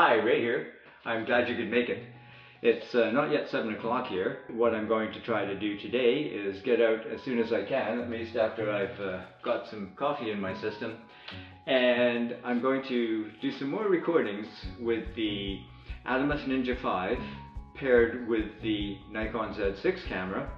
Hi, Ray here. I'm glad you could make it. It's not yet 7 o'clock here. What I'm going to try to do today is get out as soon as I can, at least after I've got some coffee in my system. And I'm going to do some more recordings with the Atomos Ninja 5 paired with the Nikon Z6 camera.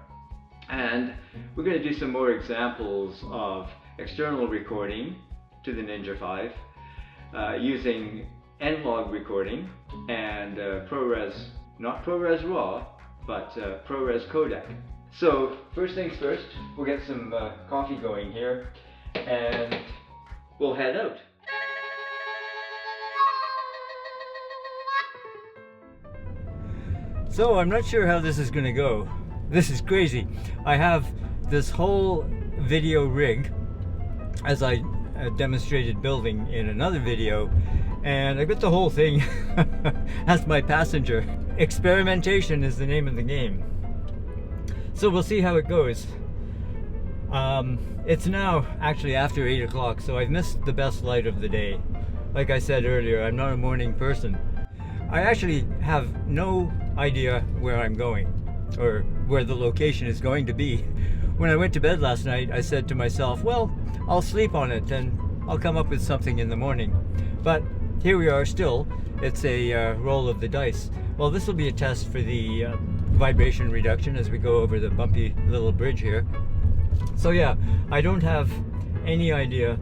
And we're going to do some more examples of external recording to the Ninja 5 using N-Log recording and ProRes, not ProRes RAW, but ProRes codec. So first things first, we'll get some coffee going here and we'll head out. So I'm not sure how this is going to go. This is crazy. I have this whole video rig, as I demonstrated building in another video, and I got the whole thing as my passenger. Experimentation is the name of the game. So we'll see how it goes. It's now actually after 8 o'clock, so I've missed the best light of the day. Like I said earlier, I'm not a morning person. I actually have no idea where I'm going or where the location is going to be. When I went to bed last night, I said to myself, well, I'll sleep on it and I'll come up with something in the morning. But here we are still. It's a roll of the dice. Well, this will be a test for the vibration reduction as we go over the bumpy little bridge here. So yeah, I don't have any idea.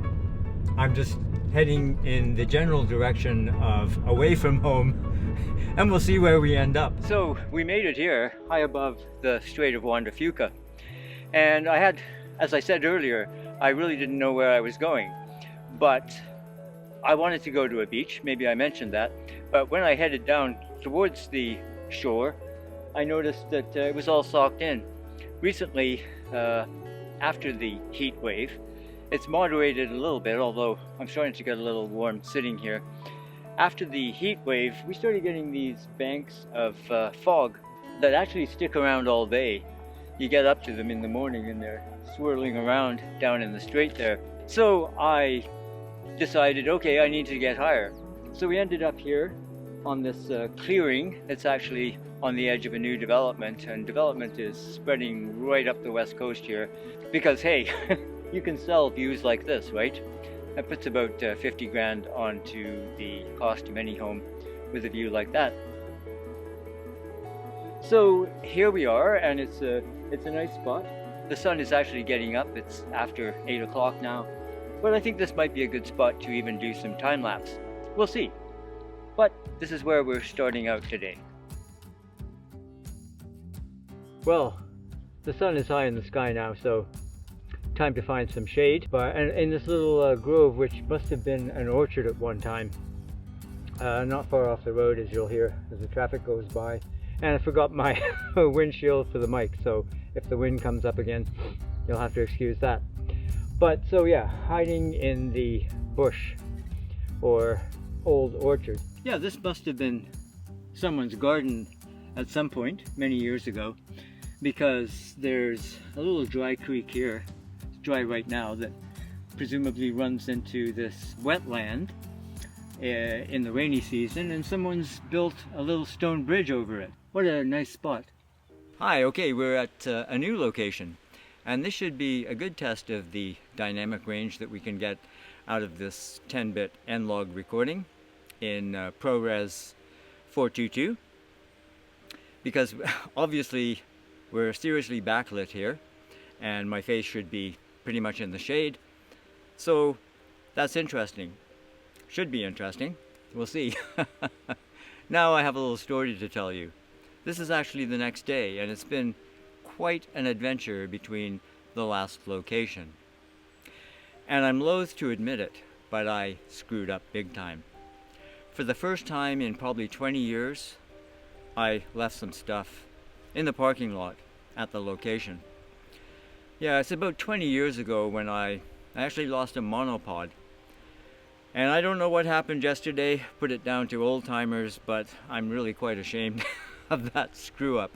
I'm just heading in the general direction of away from home, and we'll see where we end up. So we made it here, high above the Strait of Juan de Fuca. And I had, as I said earlier, I really didn't know where I was going. But I wanted to go to a beach, maybe I mentioned that. But when I headed down towards the shore, I noticed that it was all socked in. Recently, after the heat wave, it's moderated a little bit, although I'm starting to get a little warm sitting here. After the heat wave, we started getting these banks of fog that actually stick around all day. You get up to them in the morning and they're swirling around down in the strait there. So I decided, okay, I need to get higher. So we ended up here on this clearing. It's actually on the edge of a new development, and development is spreading right up the west coast here because, hey, you can sell views like this, right? That puts about 50 grand onto the cost of any home with a view like that. So here we are, and it's a nice spot. The sun is actually getting up. It's after 8 o'clock now, but I think this might be a good spot to even do some time lapse. We'll see. But this is where we're starting out today. Well, the sun is high in the sky now, so time to find some shade. And in this little grove, which must have been an orchard at one time, not far off the road, as you'll hear as the traffic goes by. And I forgot my windshield for the mic, so if the wind comes up again, you'll have to excuse that. But so yeah, hiding in the bush or old orchard. Yeah, this must have been someone's garden at some point many years ago, because there's a little dry creek here. It's dry right now, that presumably runs into this wetland in the rainy season, and someone's built a little stone bridge over it. What a nice spot. Hi, okay, we're at a new location, and this should be a good test of the dynamic range that we can get out of this 10-bit N-Log recording in ProRes 422, because obviously we're seriously backlit here and my face should be pretty much in the shade, so that's interesting. Should be interesting. We'll see. Now I have a little story to tell you. This is actually the next day, and it's been quite an adventure between the last location. And I'm loath to admit it, but I screwed up big time. For the first time in probably 20 years, I left some stuff in the parking lot at the location. Yeah, it's about 20 years ago when I actually lost a monopod. And I don't know what happened yesterday, put it down to old timers, but I'm really quite ashamed of that screw up.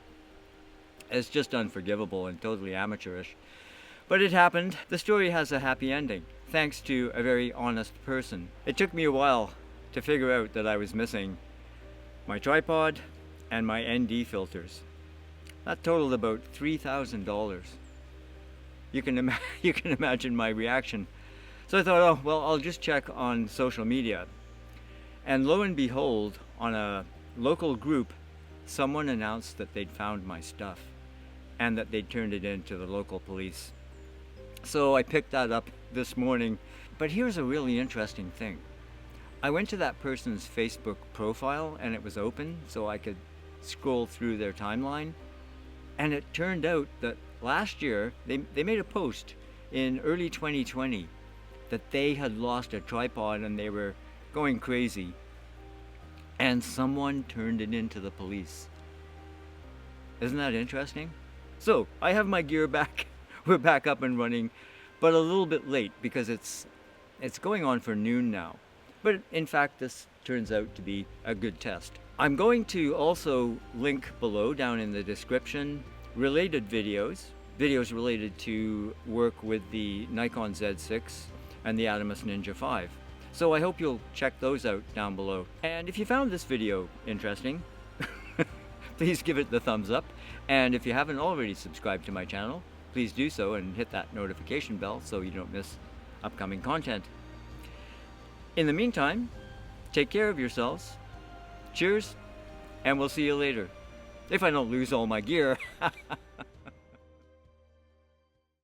It's just unforgivable and totally amateurish. But it happened. The story has a happy ending, thanks to a very honest person. It took me a while to figure out that I was missing my tripod, and my ND filters. That totaled about $3,000. You can imagine my reaction. So I thought, oh, well, I'll just check on social media. And lo and behold, on a local group, someone announced that they'd found my stuff and that they'd turned it in to the local police. So I picked that up this morning. But here's a really interesting thing. I went to that person's Facebook profile and it was open so I could scroll through their timeline. And it turned out that last year they made a post in early 2020 that they had lost a tripod and they were going crazy. And someone turned it into the police. Isn't that interesting? So I have my gear back. We're back up and running, but a little bit late because it's going on for noon now. But in fact, this turns out to be a good test. I'm going to also link below down in the description related videos related to work with the Nikon Z6 and the Atomos Ninja 5. So I hope you'll check those out down below. And if you found this video interesting, please give it the thumbs up. And if you haven't already subscribed to my channel, please do so and hit that notification bell so you don't miss upcoming content. In the meantime, take care of yourselves. Cheers, and we'll see you later. If I don't lose all my gear.